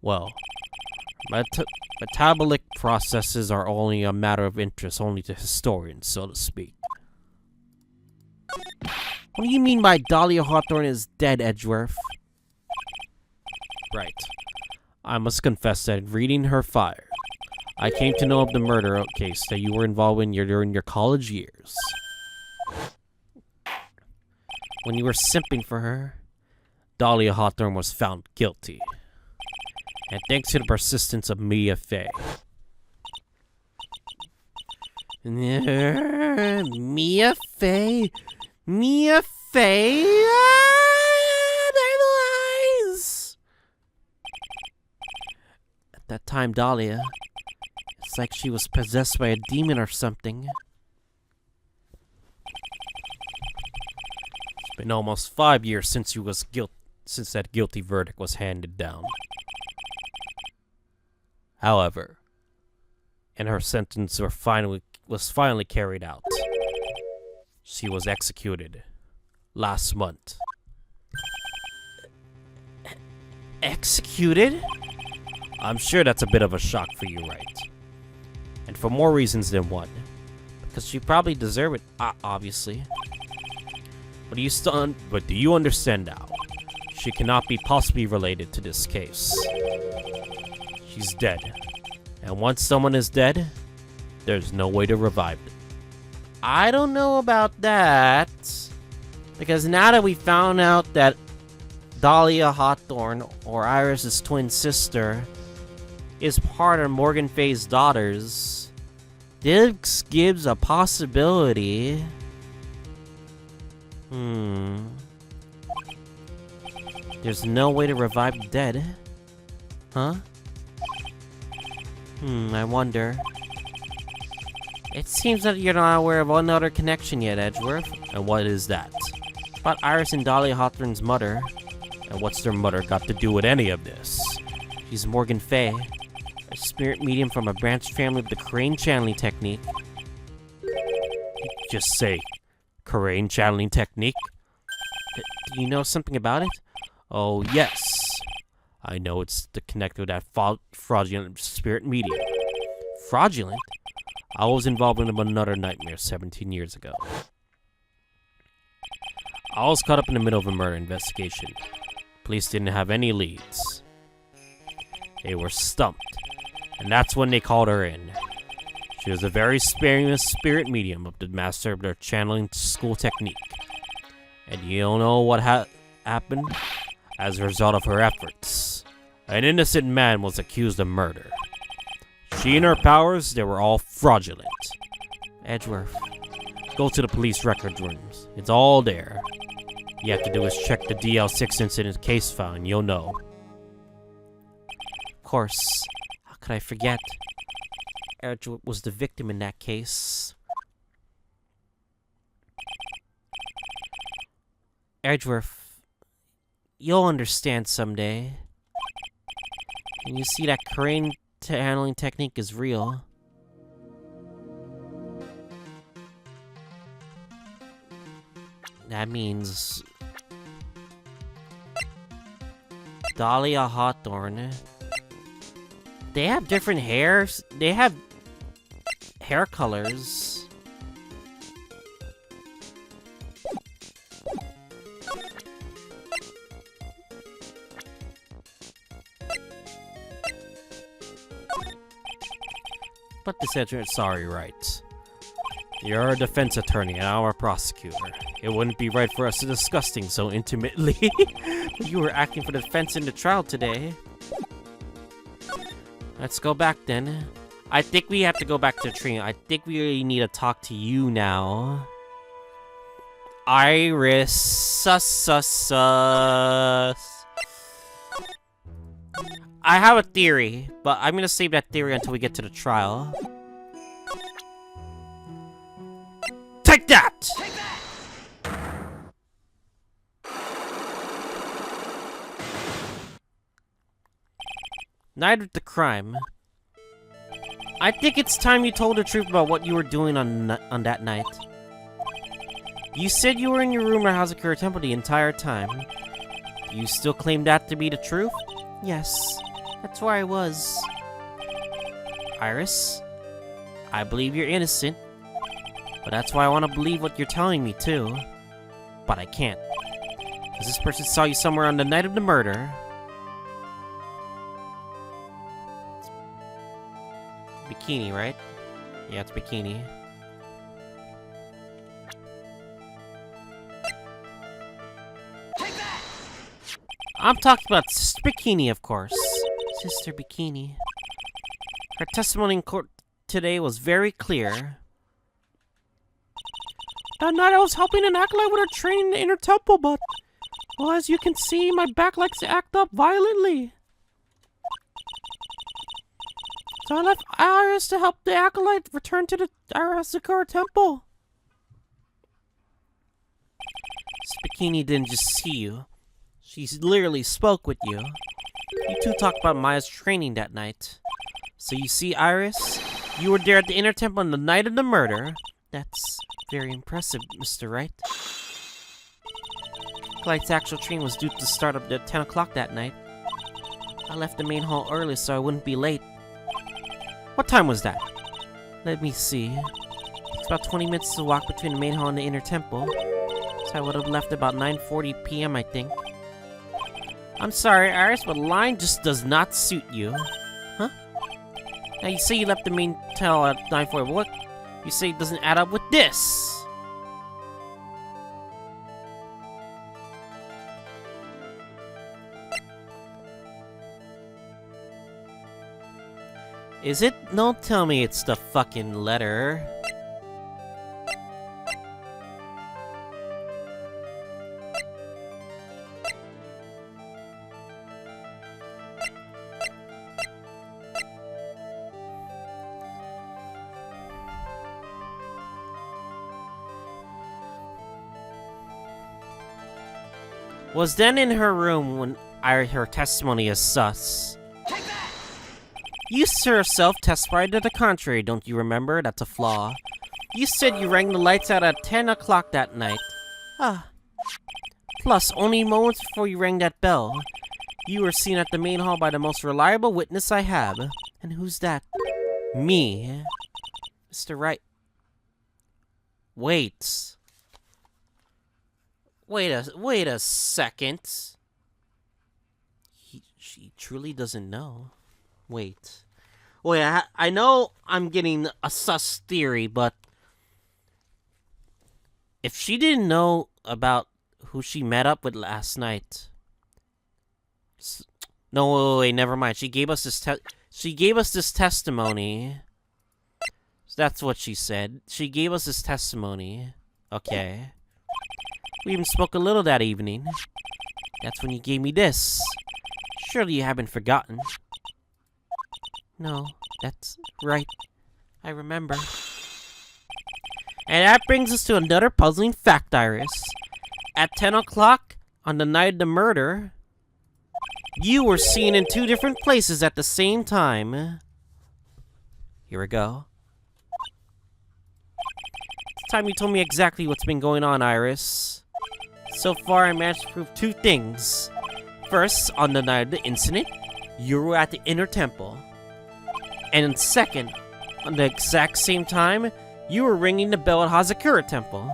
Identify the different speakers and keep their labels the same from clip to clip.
Speaker 1: Well, metabolic processes are only a matter of interest only to historians, so to speak. What do you mean by Dahlia Hawthorne is dead, Edgeworth? Right. I must confess that in reading her file, I came to know of the murder case that you were involved in during your college years. When you were simping for her, Dahlia Hawthorne was found guilty. And thanks to the persistence of Mia Fey. Mia Fey? Mia Fey? They're lies! At that time, Dahlia, it's like she was possessed by a demon or something. It's been almost 5 years since since that guilty verdict was handed down. However, and her sentence was finally carried out. She was executed last month. Executed? I'm sure that's a bit of a shock for you, Wright. And for more reasons than one. Because she probably deserved it, obviously. But do you understand now? She cannot be possibly related to this case. She's dead. And once someone is dead, there's no way to revive them. I don't know about that. Because now that we found out that Dahlia Hawthorne, or Iris's twin sister, is part of Morgan Fay's daughters, this gives a possibility. There's no way to revive the dead. Huh? I wonder. It seems that you're not aware of one other connection yet, Edgeworth. And what is that? About Iris and Dahlia Hawthorne's mother. And what's their mother got to do with any of this? She's Morgan Fay, a spirit medium from a branched family of the Crane channeling technique. Just say, Crane channeling technique? Do you know something about it? Oh, yes. I know it's connected with that fraudulent spirit medium. Fraudulent? I was involved in another nightmare 17 years ago. I was caught up in the middle of a murder investigation. Police didn't have any leads. They were stumped. And that's when they called her in. She was a very experienced spirit medium of the master of their channeling school technique. And you don't know what happened? As a result of her efforts, an innocent man was accused of murder. She and her powers, they were all fraudulent. Edgeworth, go to the police record rooms. It's all there. You have to do is check the DL6 incident case file and you'll know. Of course, how could I forget? Edgeworth was the victim in that case. Edgeworth, you'll understand someday. And you see that Crane channeling technique is real. That means Dahlia Hawthorne. They have different hairs. They have hair colors. But this editor, sorry, Wright. You're a defense attorney and I'm a prosecutor. It wouldn't be right for us to discuss things so intimately. You were acting for the defense in the trial today. Let's go back then. I think we have to go back to the tree. I think we really need to talk to you now. Iris, sus. I have a theory, but I'm gonna save that theory until we get to the trial. Take that! Take that! Night of the crime. I think it's time you told the truth about what you were doing on that night. You said you were in your room at Hazakura Temple the entire time. Do you still claim that to be the truth? Yes, that's where I was. Iris, I believe you're innocent, but that's why I want to believe what you're telling me too. But I can't, because this person saw you somewhere on the night of the murder. Bikini, right? Yeah, it's Bikini. I'm talking about Sister Bikini, of course. Sister Bikini. Her testimony in court today was very clear. That night I was helping an acolyte with her training in the inner temple, but... well, as you can see, my back likes to act up violently. So I left Iris to help the acolyte return to the Arasakura temple. Sister Bikini didn't just see you. She literally spoke with you. You two talked about Maya's training that night. So you see, Iris, you were there at the inner temple on the night of the murder. That's very impressive, Mr. Wright. Clyde's actual training was due to start up at 10 o'clock that night. I left the main hall early so I wouldn't be late. What time was that? Let me see. It's about 20 minutes to walk between the main hall and the inner temple. So I would have left about 9:40 p.m., I think. I'm sorry, Iris, but line just does not suit you. Huh? Now you say you left the main tell at 9:40, but what you say doesn't add up with this? Is it? Don't tell me it's the fucking letter. Was then in her room when I heard her testimony is sus. You yourself testified to the contrary, don't you remember? That's a flaw. You said you rang the lights out at 10 o'clock that night. Ah. Plus, only moments before you rang that bell, you were seen at the main hall by the most reliable witness I have. And who's that? Me. Mr. Wright. Wait. Wait a second. She truly doesn't know. Wait, I know I'm getting a sus theory, but if she didn't know about who she met up with last night, no, wait, never mind. She gave us this testimony. So that's what she said. She gave us this testimony. Okay. We even spoke a little that evening. That's when you gave me this. Surely you haven't forgotten. No, that's right. I remember. And that brings us to another puzzling fact, Iris. At 10 o'clock on the night of the murder, you were seen in two different places at the same time. Here we go. It's time you told me exactly what's been going on, Iris. So far, I managed to prove two things. First, on the night of the incident, you were at the inner temple. And second, on the exact same time, you were ringing the bell at Hazakura Temple.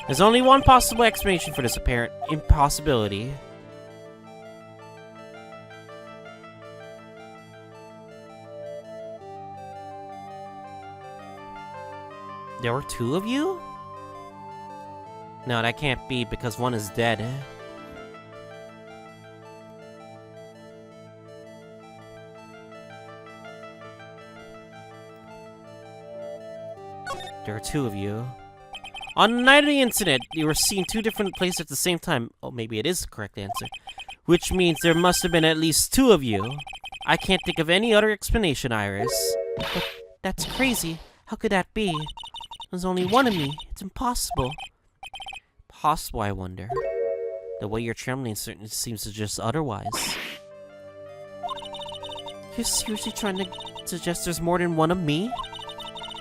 Speaker 1: There's only one possible explanation for this apparent impossibility. There were two of you? No, that can't be because one is dead. There are two of you. On the night of the incident, you were seen two different places at the same time. Oh, maybe it is the correct answer. Which means there must have been at least two of you. I can't think of any other explanation, Iris. But that's crazy. How could that be? There's only one of me. It's impossible. Possible, I wonder. The way you're trembling certainly seems to suggest otherwise. You're seriously trying to suggest there's more than one of me?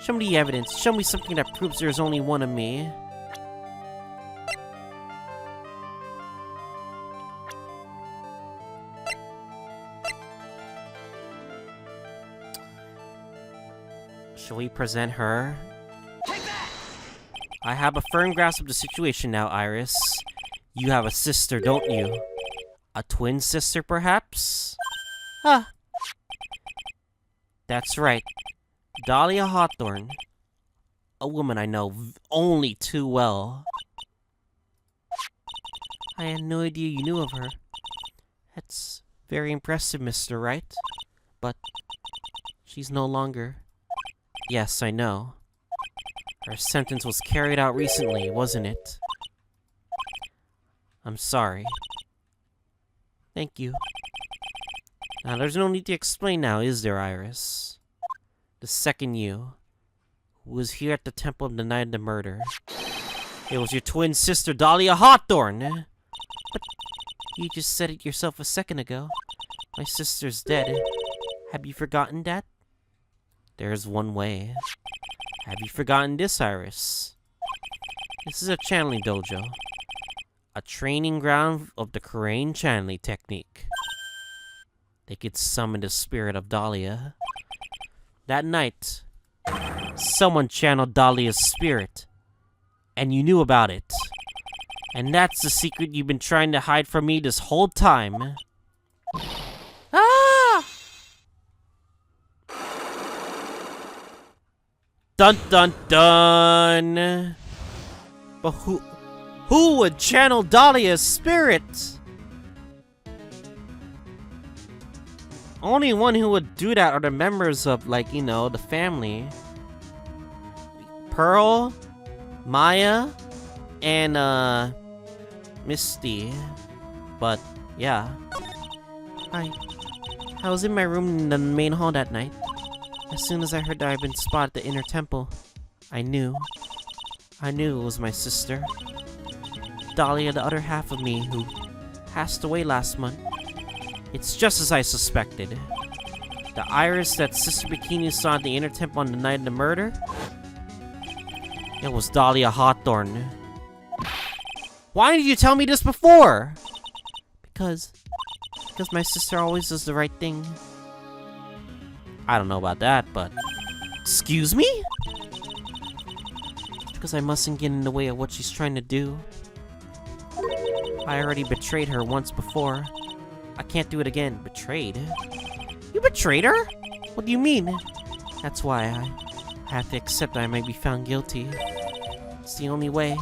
Speaker 1: Show me the evidence. Show me something that proves there's only one of me. Shall we present her? I have a firm grasp of the situation now, Iris. You have a sister, don't you? A twin sister, perhaps? Ah. That's right. Dahlia Hawthorne. A woman I know only too well. I had no idea you knew of her. That's very impressive, Mr. Wright. But she's no longer... Yes, I know. Her sentence was carried out recently, wasn't it? I'm sorry. Thank you. Now, there's no need to explain now, is there, Iris? The second you, who was here at the temple of the night of the murder, it was your twin sister, Dahlia Hawthorne! But you just said it yourself a second ago. My sister's dead. Have you forgotten that? There's one way. Have you forgotten this, Iris? This is a channeling dojo. A training ground of the Korean channeling technique. They could summon the spirit of Dahlia. That night, someone channeled Dahlia's spirit. And you knew about it. And that's the secret you've been trying to hide from me this whole time. Ah! Dun dun dun! But who would channel Dahlia's spirit? Only one who would do that are the members of, like, you know, the family. Pearl, Maya, and, Misty. But, yeah. I was in my room in the main hall that night. As soon as I heard that I'd been spotted at the inner temple, I knew it was my sister. Dahlia, the other half of me, who passed away last month. It's just as I suspected. The Iris that Sister Bikini saw at the inner temple on the night of the murder? It was Dahlia Hawthorne. Why did you tell me this before? Because my sister always does the right thing. I don't know about that, but... Excuse me? Because I mustn't get in the way of what she's trying to do. I already betrayed her once before. I can't do it again. Betrayed? You betrayed her? What do you mean? That's why I have to accept that I may be found guilty. It's the only way.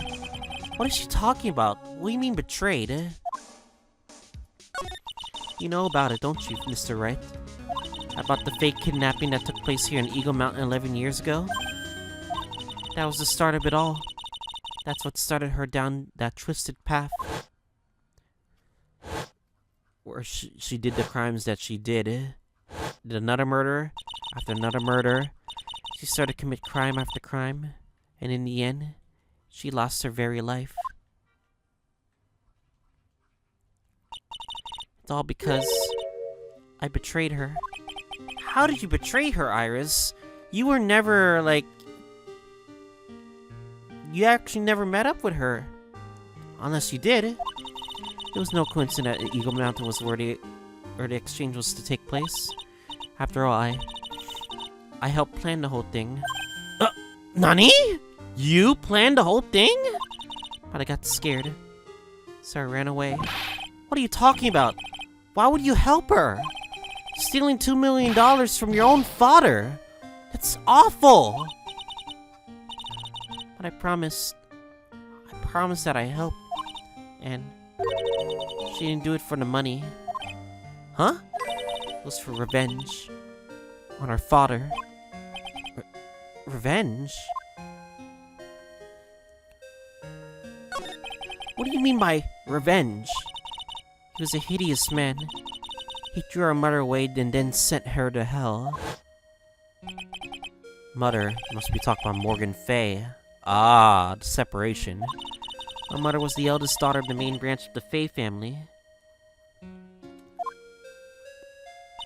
Speaker 1: What is she talking about? What do you mean betrayed? You know about it, don't you, Mr. Wright? About the fake kidnapping that took place here in Eagle Mountain 11 years ago? That was the start of it all. That's what started her down that twisted path. Where she did the crimes that she did. Did another murder after another murder. She started to commit crime after crime. And in the end, she lost her very life. It's all because I betrayed her. How did you betray her, Iris? You were never, like... You actually never met up with her. Unless you did. It was no coincidence that Eagle Mountain was where the exchange was to take place. After all, I helped plan the whole thing. Nani? You planned the whole thing? But I got scared. So I ran away. What are you talking about? Why would you help her? Stealing $2 million from your own father. That's awful. But I promised that I helped. And she didn't do it for the money. Huh? It was for revenge. On our father. Revenge? What do you mean by revenge? He was a hideous man. He threw our mother away and then sent her to hell. Mother must be talking about Morgan Fay. Ah, the separation. Our mother was the eldest daughter of the main branch of the Fay family.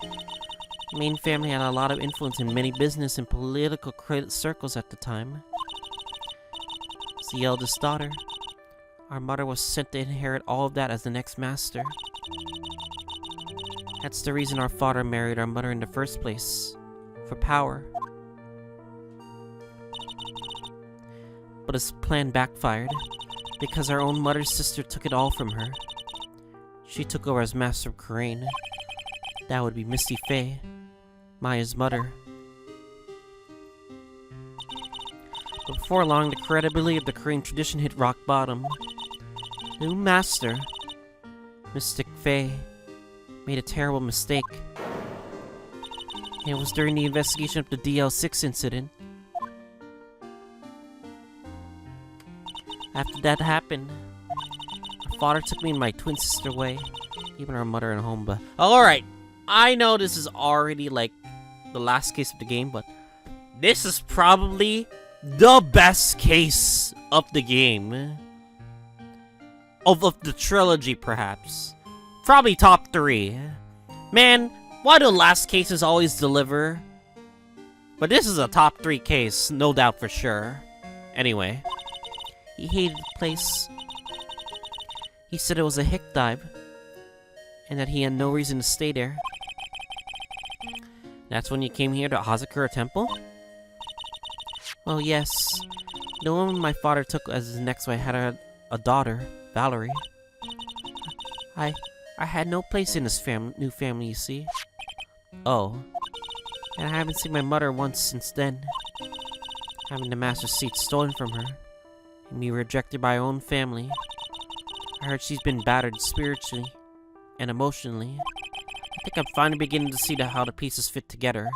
Speaker 1: The main family had a lot of influence in many business and political circles at the time. As the eldest daughter, our mother was sent to inherit all of that as the next master. That's the reason our father married our mother in the first place. For power. but his plan backfired, because our own mother's sister took it all from her. She took over as Master of Crane. That would be Misty Faye, Maya's mother. But before long, the credibility of the Crane tradition hit rock bottom. The new master, Mystic Faye, made a terrible mistake. And it was during the investigation of the DL6 incident. After that happened, our father took me and my twin sister away, leaving our mother at home. But alright, I know this is already like the last case of the game, but this is probably the best case of the game. Of the trilogy, perhaps. Probably top 3. Man, why do last cases always deliver? But this is a top 3 case, no doubt for sure. Anyway, he hated the place. He said it was a hick dive, and that he had no reason to stay there. That's when you came here to Hazakura Temple? Well, yes. The woman my father took as his next wife had a daughter, Valerie. I had no place in this new family, you see. Oh. And I haven't seen my mother once since then. Having the master's seat stolen from her. And me rejected by her own family. I heard she's been battered spiritually and emotionally. I think I'm finally beginning to see how the pieces fit together.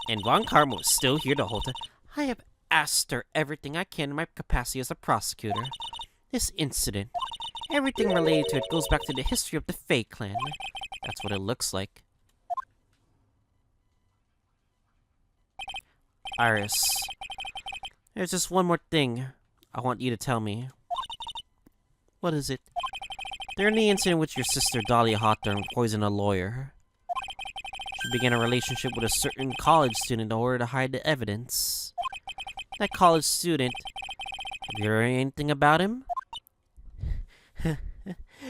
Speaker 1: And Von Karma was still here the whole time. I have asked her everything I can in my capacity as a prosecutor. This incident, everything related to it goes back to the history of the Fae clan. That's what it looks like. Iris, there's just one more thing I want you to tell me. What is it? During the incident with your sister Dahlia Hawthorne poisoned a lawyer. She began a relationship with a certain college student in order to hide the evidence. That college student, have you heard anything about him?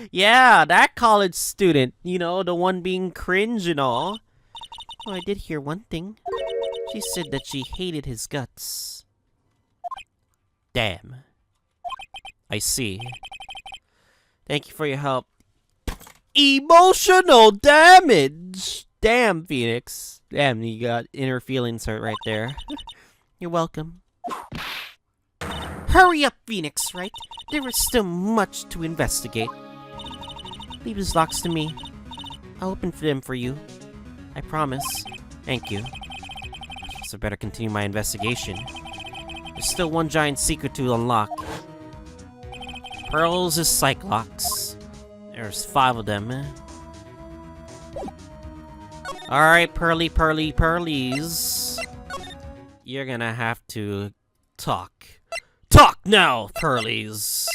Speaker 1: Yeah, that college student, you know, the one being cringe and all. Oh, I did hear one thing. She said that she hated his guts. Damn. I see. Thank you for your help. Emotional damage! Damn, Phoenix. Damn, you got inner feelings hurt right there. You're welcome. Hurry up, Phoenix, right? There is still much to investigate. Leave his locks to me. I'll open them for you. I promise. Thank you. So better continue my investigation. There's still one giant secret to unlock. Pearls is psych locks. There's 5 of them. Alright, Pearlies. You're gonna have to talk. Talk now, Pearlies!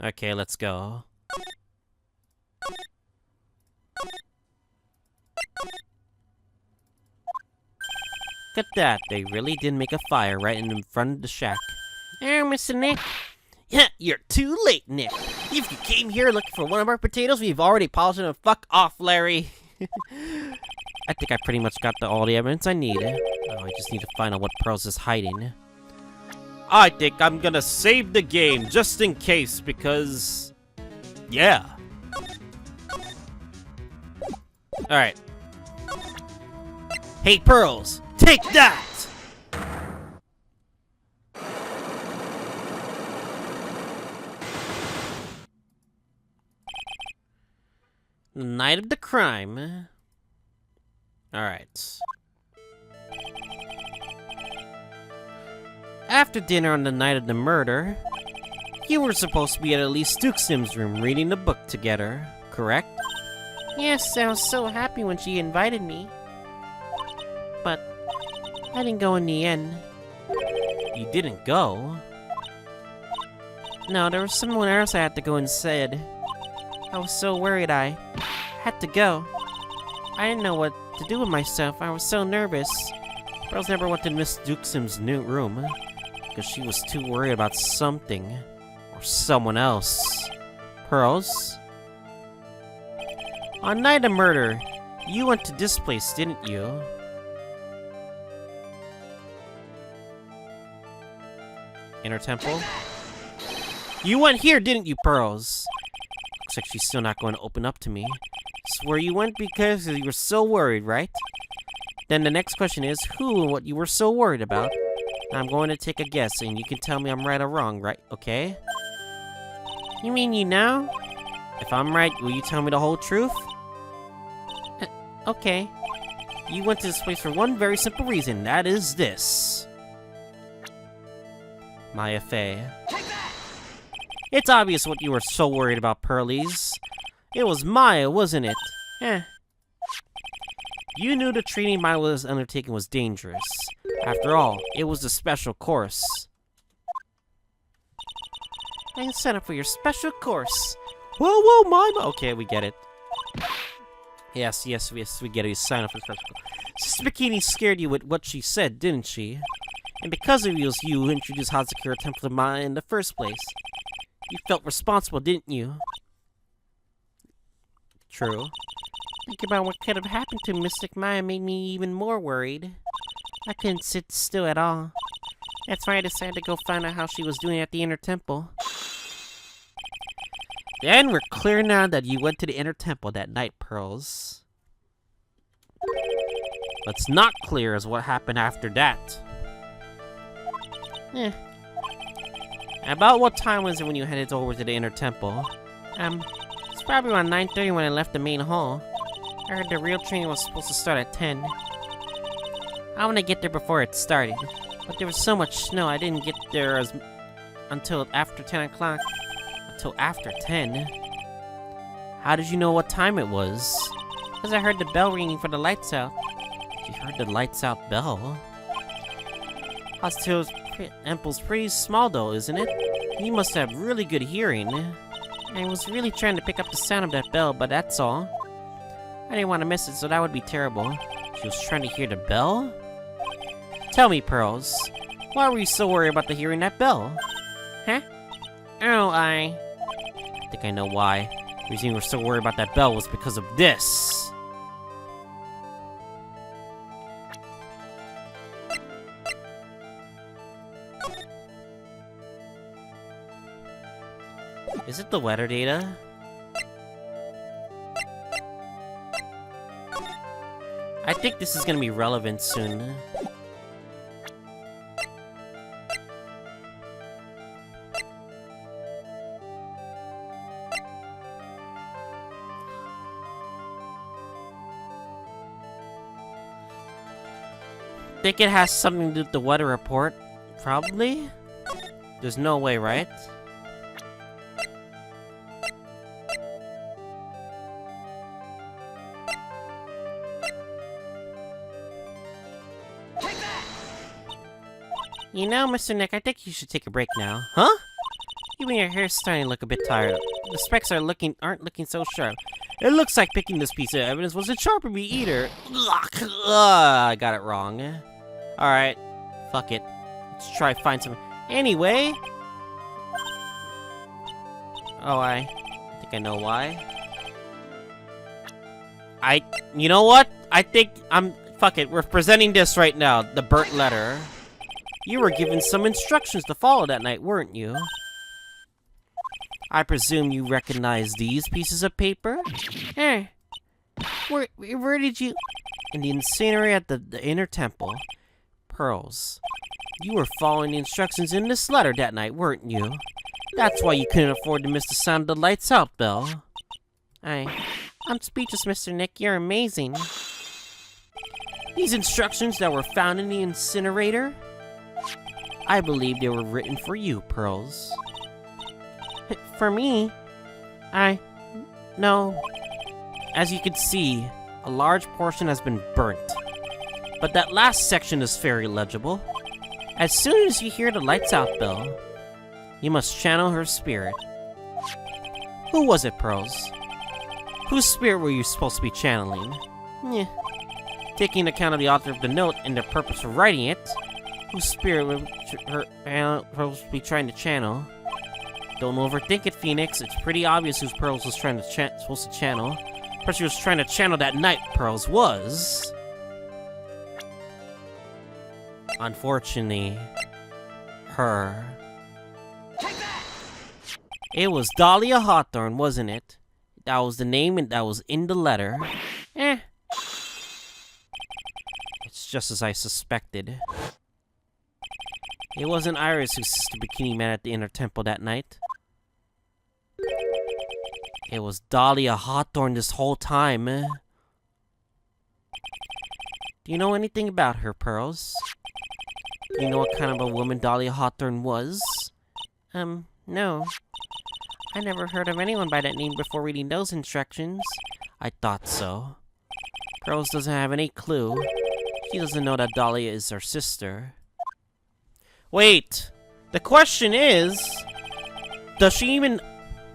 Speaker 1: Okay, let's go. Look at that, they really did make a fire right in front of the shack. Oh, Mr. Nick. Yeah, you're too late, Nick. If you came here looking for one of our potatoes, we've already polished them. Fuck off, Larry. I think I pretty much got all the evidence I need. Oh, I just need to find out what Pearls is hiding. I think I'm gonna save the game just in case, because... yeah. Alright. Hey, Pearls! Take that! The night of the crime. Alright. After dinner on the night of the murder, you were supposed to be at Elise Dukesim's room reading the book together, correct? Yes, I was so happy when she invited me. But I didn't go in the end. You didn't go? No, there was someone else I had to go instead. I was so worried I had to go. I didn't know what to do with myself. I was so nervous. Pearls never went to Miss Dukesim's new room because she was too worried about something or someone else. Pearls? On night of murder, you went to this place, didn't you? inner temple? You went here, didn't you, Pearls? Looks like she's still not going to open up to me. Swear you went because you were so worried, right? Then the next question is, who and what you were so worried about? I'm going to take a guess, and you can tell me I'm right or wrong, right? Okay? You mean you know? If I'm right, will you tell me the whole truth? Okay. You went to this place for one very simple reason. That is this. Maya Fey. It's obvious what you were so worried about, Pearlies. It was Maya, wasn't it? You knew the training Maya was undertaking was dangerous. After all, it was a special course. I can sign up for your special course. Whoa, Mama! Okay, we get it. Yes, we get it. You sign up for the special course. Sister Bikini scared you with what she said, didn't she? And because of you, who introduced Hazakura Temple to Maya in the first place. You felt responsible, didn't you? True. Think about what could have happened to Mystic Maya made me even more worried. I couldn't sit still at all. That's why I decided to go find out how she was doing at the Inner Temple. Then we're clear now that you went to the Inner Temple that night, Pearls. What's not clear is what happened after that. About what time was it when you headed over to the Inner Temple? It's probably around 9:30 when I left the main hall. I heard the real training was supposed to start at 10. I want to get there before it started, but there was so much snow I didn't get there until after 10 o'clock. Until after 10? How did you know what time it was? Because I heard the bell ringing for the lights out. You heard the lights out bell? Hostile's temple's pretty small though, isn't it? You must have really good hearing. I was really trying to pick up the sound of that bell, but that's all. I didn't want to miss it, so that would be terrible. She was trying to hear the bell? Tell me, Pearls, why were you so worried about hearing that bell? Huh? Oh, I think I know why. The reason you were so worried about that bell was because of this. Is it the weather data? I think this is gonna be relevant soon. Think it has something to do with the weather report? Probably? There's no way, right? You know, Mr. Nick, I think you should take a break now. Huh? Even your hair's starting to look a bit tired. The specs aren't looking so sharp. It looks like picking this piece of evidence wasn't sharp for me either. I got it wrong. Alright. Fuck it. Let's try to find some. Anyway. Oh, I think I know why. You know what? I think fuck it. We're presenting this right now. The burnt letter. You were given some instructions to follow that night, weren't you? I presume you recognize these pieces of paper? Where did you... In the incinerator at the Inner Temple. Pearls. You were following the instructions in this letter that night, weren't you? That's why you couldn't afford to miss the sound of the lights out bell. I'm speechless, Mr. Nick. You're amazing. These instructions that were found in the incinerator? I believe they were written for you, Pearls. For me? No. As you can see, a large portion has been burnt. But that last section is very legible. As soon as you hear the lights out bell, you must channel her spirit. Who was it, Pearls? Whose spirit were you supposed to be channeling? Taking account of the author of the note and the purpose for writing it, whose spirit would her supposed to be trying to channel? Don't overthink it, Phoenix. It's pretty obvious whose Pearls was supposed to channel. The person who was trying to channel that night, Pearls, was... Unfortunately, her. It was Dahlia Hawthorne, wasn't it? That was the name and that was in the letter. It's just as I suspected. It wasn't Iris who kissed the bikini man at the inner temple that night. It was Dahlia Hawthorne this whole time. Do you know anything about her, Pearls? Do you know what kind of a woman Dahlia Hawthorne was? No. I never heard of anyone by that name before reading those instructions. I thought so. Pearls doesn't have any clue. She doesn't know that Dahlia is her sister. Wait! The question is... does she even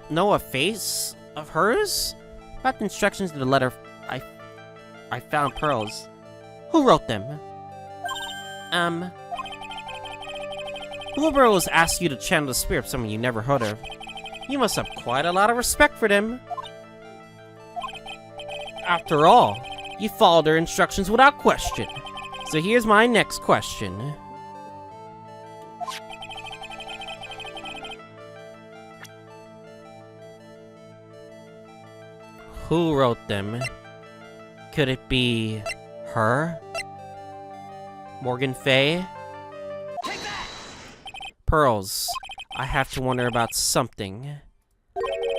Speaker 1: know a face of hers? About the instructions to the letter I found Pearls. Who wrote them? Whoever was asked you to channel the spirit of someone you never heard of. You must have quite a lot of respect for them. After all, you followed their instructions without question. So here's my next question. Who wrote them? Could it be her? Morgan Fay? Pearls, I have to wonder about something.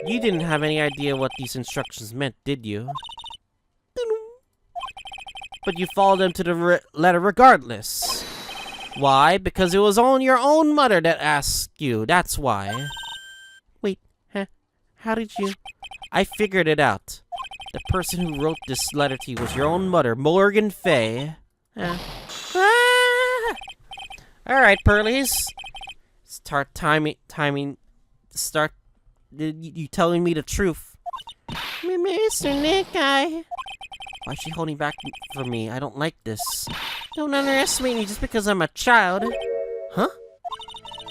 Speaker 1: You didn't have any idea what these instructions meant, did you? But you followed them to the letter regardless. Why? Because it was your own mother that asked you, that's why. Wait, how did you... I figured it out. The person who wrote this letter to you was your own mother, Morgan Fay. Alright, Pearlies. Start start you telling me the truth. Mr. Nick, why is she holding back from me? I don't like this. Don't underestimate me just because I'm a child. Huh?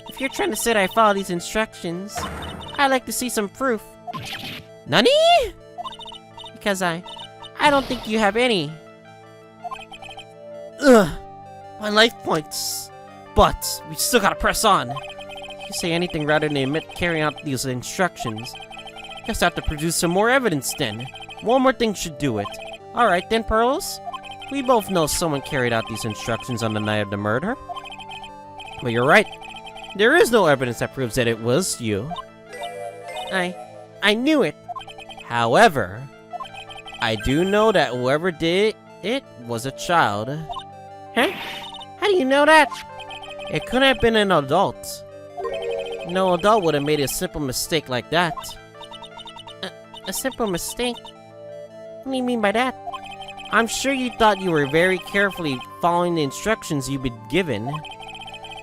Speaker 1: If you're trying to say that I follow these instructions, I'd like to see some proof. Nani? Because I don't think you have any. Ugh. My life points. But we still gotta press on. If you say anything rather than admit carrying out these instructions, guess I have to produce some more evidence then. One more thing should do it. Alright then, Pearls. We both know someone carried out these instructions on the night of the murder. But you're right. There is no evidence that proves that it was you. I knew it. However, I do know that whoever did it was a child. Huh? How do you know that? It couldn't have been an adult. No adult would have made a simple mistake like that. A simple mistake? What do you mean by that? I'm sure you thought you were very carefully following the instructions you've been given.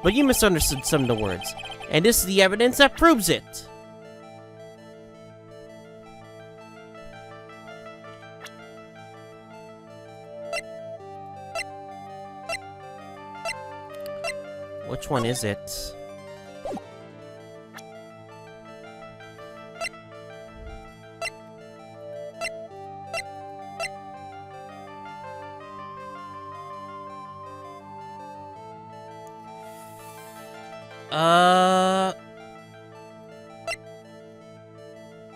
Speaker 1: But you misunderstood some of the words. And this is the evidence that proves it. Which one is it?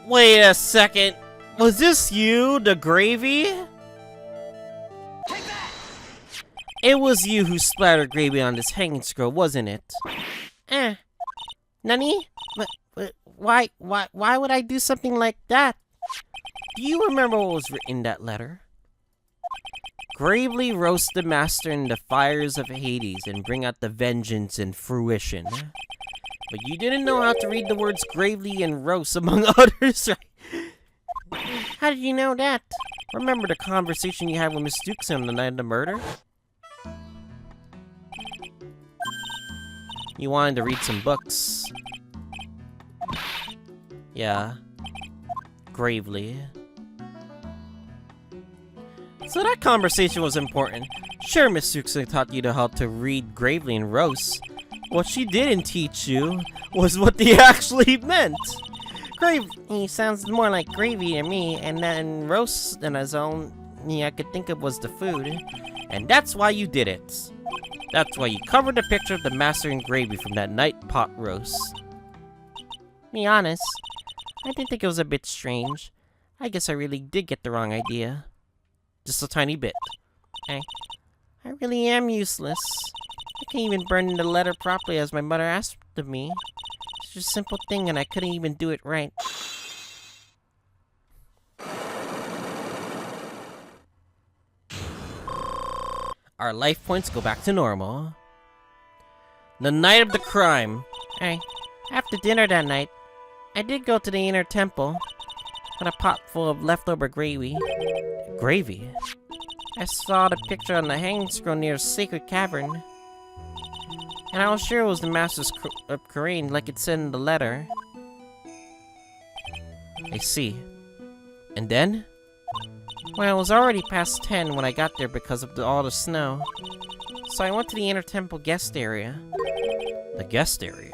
Speaker 1: Wait a second. Was this you, the gravy? It was you who splattered gravy on this hanging scroll, wasn't it? Nani? But why would I do something like that? Do you remember what was written in that letter? Gravely roast the master in the fires of Hades and bring out the vengeance in fruition. But you didn't know how to read the words gravely and roast, among others, right? How did you know that? Remember the conversation you had with Miss Dukes on the night of the murder? You wanted to read some books. Yeah. Gravely. So that conversation was important. Sure, Miss Dukes taught you how to read gravely and roast. What she didn't teach you was what they actually meant. Gravy sounds more like gravy to me, and then roast than his own I could think of was the food. And that's why you did it. That's why you covered the picture of the master in gravy from that night pot roast. Be honest, I did think it was a bit strange. I guess I really did get the wrong idea. Just a tiny bit. I really am useless. I can't even burn the letter properly as my mother asked of me. It's just a simple thing and I couldn't even do it right. Our life points go back to normal. The night of the crime. After dinner that night, I did go to the inner temple with a pot full of leftover gravy. Gravy? I saw the picture on the hanging scroll near a sacred cavern. And I was sure it was the Master's of Korean like it said in the letter. I see. And then? Well, it was already past 10 when I got there because of all the snow. So I went to the inner temple guest area. The guest area?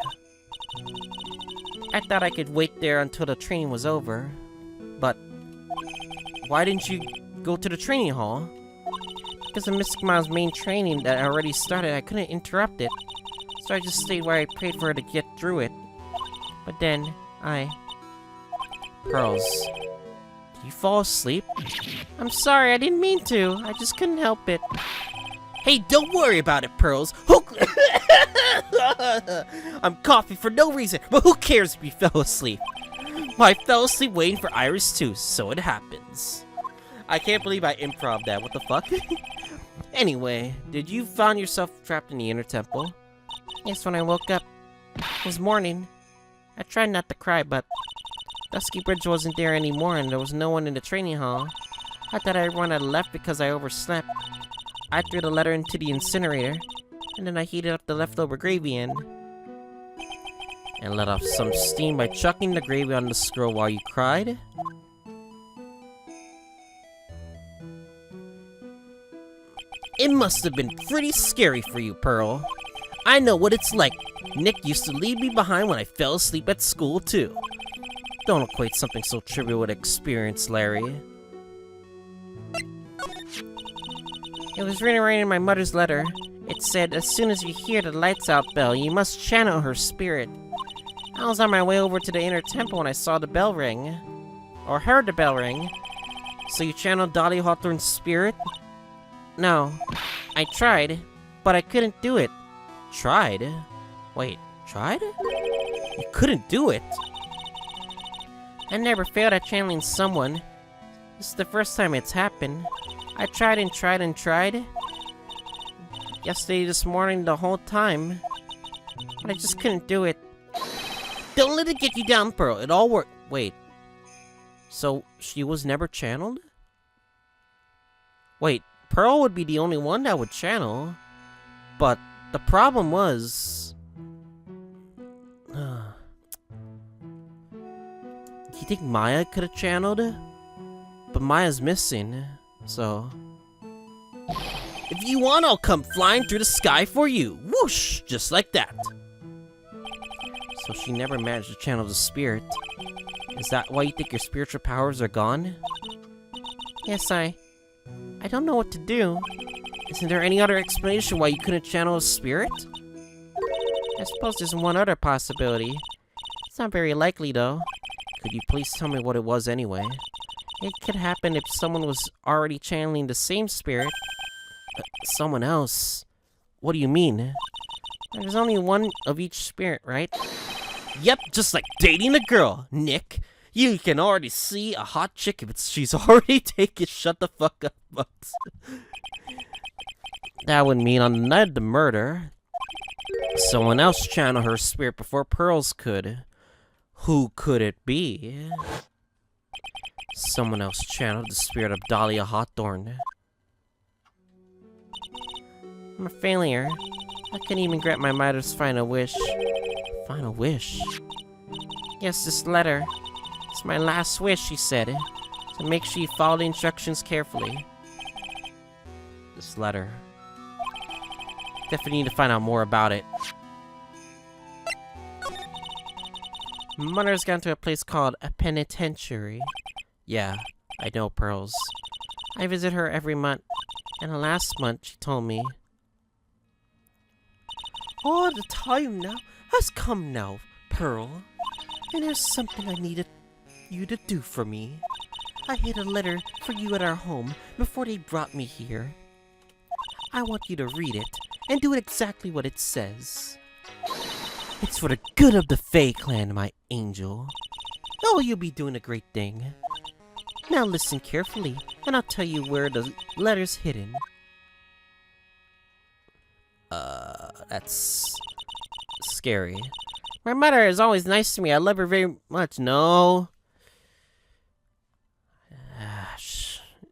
Speaker 1: I thought I could wait there until the training was over. But why didn't you go to the training hall? Because of Mystic Mile's main training that already started, I couldn't interrupt it. So I just stayed where I prayed for her to get through it. But then, Pearls. Did you fall asleep? I'm sorry, I didn't mean to. I just couldn't help it. Hey, don't worry about it, Pearls. I'm coughing for no reason, but who cares if you fell asleep? Well, I fell asleep waiting for Iris too, so it happens. I can't believe I improv that. What the fuck? Anyway, did you find yourself trapped in the inner temple? Yes, when I woke up. It was morning. I tried not to cry, but Dusky Bridge wasn't there anymore and there was no one in the training hall. I thought everyone had left because I overslept. I threw the letter into the incinerator, and then I heated up the leftover gravy in. And let off some steam by chucking the gravy on the scroll while you cried? It must have been pretty scary for you, Pearl. I know what it's like. Nick used to leave me behind when I fell asleep at school, too. Don't equate something so trivial with experience, Larry. It was written right in my mother's letter. It said, as soon as you hear the lights out bell, you must channel her spirit. I was on my way over to the inner temple when I saw the bell ring. Or heard the bell ring. So you channeled Dahlia Hawthorne's spirit? No. I tried, but I couldn't do it. Tried? Wait, tried? You couldn't do it? I never failed at channeling someone. This is the first time it's happened. I tried and tried and tried. Yesterday, this morning, the whole time. But I just couldn't do it. Don't let it get you down, Pearl. It all worked. Wait. So, she was never channeled? Wait, Pearl would be the only one that would channel. But the problem was... Do you think Maya could have channeled? But Maya's missing, so... If you want, I'll come flying through the sky for you. Whoosh! Just like that. So she never managed to channel the spirit. Is that why you think your spiritual powers are gone? Yes, I don't know what to do. Isn't there any other explanation why you couldn't channel a spirit? I suppose there's one other possibility. It's not very likely, though. Could you please tell me what it was anyway? It could happen if someone was already channeling the same spirit. Someone else? What do you mean? There's only one of each spirit, right? Yep, just like dating a girl, Nick. You can already see a hot chick if she's already taken. Shut the fuck up, Bugs. That would mean on the night of the murder, someone else channeled her spirit before Pearls could. Who could it be? Someone else channeled the spirit of Dahlia Hawthorne. I'm a failure. I couldn't even grant my mother's final wish. Final wish? Yes, this letter. It's my last wish, she said. So make sure you follow the instructions carefully. This letter. Definitely need to find out more about it. My mother's gone to a place called a penitentiary. Yeah, I know, Pearls. I visit her every month. And last month, she told me... Oh, the time now has come now, Pearl. And there's something I need to you to do for me? I hid a letter for you at our home before they brought me here. I want you to read it and do exactly what it says. It's for the good of the Fae clan, my angel. Oh, you'll be doing a great thing. Now listen carefully, and I'll tell you where the letter's hidden. That's scary. My mother is always nice to me. I love her very much. No.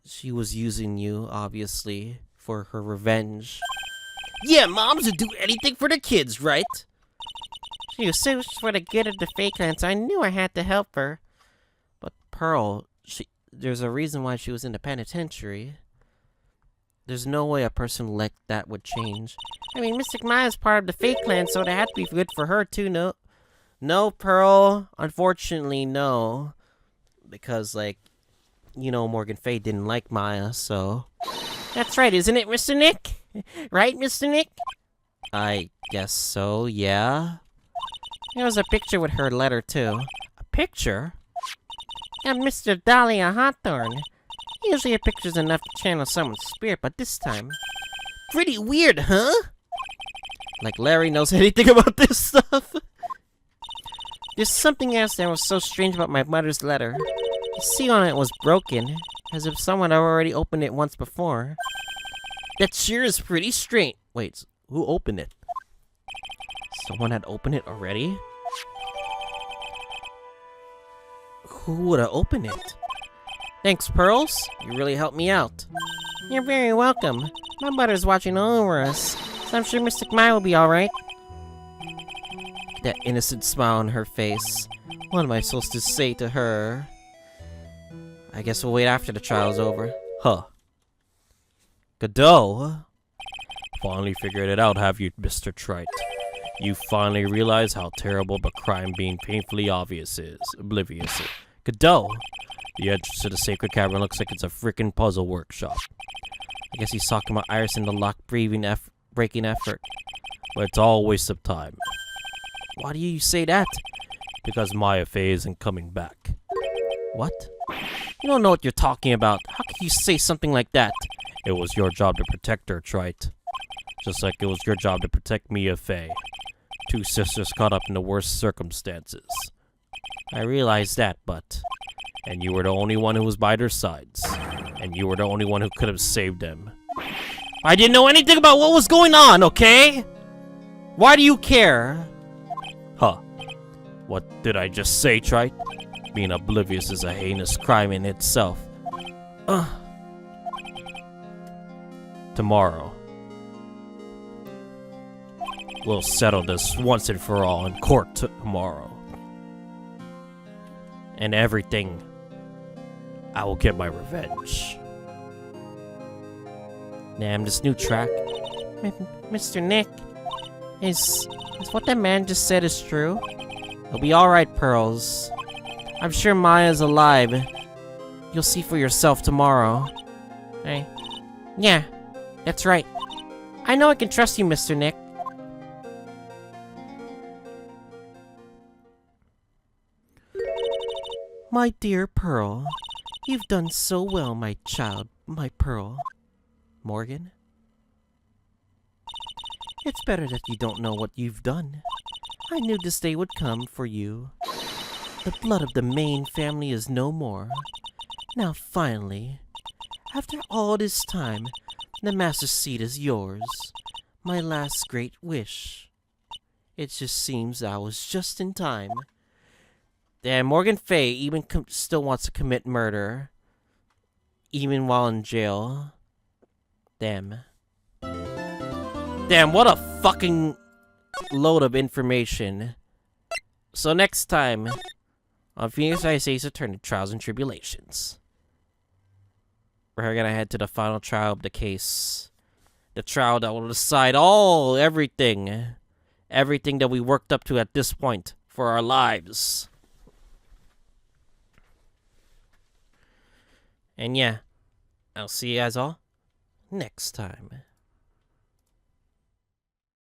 Speaker 1: She was using you, obviously, for her revenge. Yeah, moms would do anything for the kids, right? She was so for the good of the Fae clan, so I knew I had to help her. But Pearl, there's a reason why she was in the penitentiary. There's no way a person like that would change. I mean, Mystic Maya is part of the Fae clan, so that had to be good for her, too. No, Pearl. Unfortunately, no. Because, like, you know, Morgan Faye didn't like Maya, so... That's right, isn't it, Mr. Nick? Right, Mr. Nick? I guess so, yeah. There was a picture with her letter, too. A picture? And Mr. Dahlia Hawthorne. Usually a picture's enough to channel someone's spirit, but this time... Pretty weird, huh? Like Larry knows anything about this stuff. There's something else that was so strange about my mother's letter. The seal on it was broken, as if someone had already opened it once before. That sure is pretty strange. Wait, who opened it? Someone had opened it already? Who would have opened it? Thanks, Pearls. You really helped me out. You're very welcome. My mother's watching all over us, so I'm sure Mystic Maya will be alright. That innocent smile on her face. What am I supposed to say to her? I guess we'll wait after the trial's over. Huh. Godot? Finally figured it out, have you, Mr. Trite? You finally realize how terrible the crime being painfully oblivious is. Godot? The entrance to the sacred cavern looks like it's a frickin' puzzle workshop. I guess he's talking about Iris and the lock-breaking effort. But it's all a waste of time. Why do you say that? Because Maya Faye isn't coming back. What? You don't know what you're talking about. How could you say something like that? It was your job to protect her, Trite. Just like it was your job to protect Mia Faye. Two sisters caught up in the worst circumstances. I realize that, but... And you were the only one who was by their sides. And you were the only one who could have saved them. I didn't know anything about what was going on, okay? Why do you care? Huh. What did I just say, Trite? Being oblivious is a heinous crime in itself. Tomorrow. We'll settle this once and for all in court tomorrow. And everything. I will get my revenge. Damn, this new track. Mr. Nick, is what that man just said is true? It'll be alright, Pearls. I'm sure Maya's alive. You'll see for yourself tomorrow. Hey. Yeah, that's right. I know I can trust you, Mr. Nick. My dear Pearl, you've done so well, my child, my Pearl. Morgan? It's better that you don't know what you've done. I knew this day would come for you. The blood of the main family is no more. Now finally, after all this time, the Master Seat is yours. My last great wish. It just seems I was just in time. Damn, Morgan Faye even still wants to commit murder. Even while in jail. Damn. Damn, what a fucking load of information. So next time, on Phoenix Ice Return to Trials and Tribulations, we're gonna head to the final trial of the case. The trial that will decide everything. Everything that we worked up to at this point for our lives. And yeah, I'll see you guys all next time.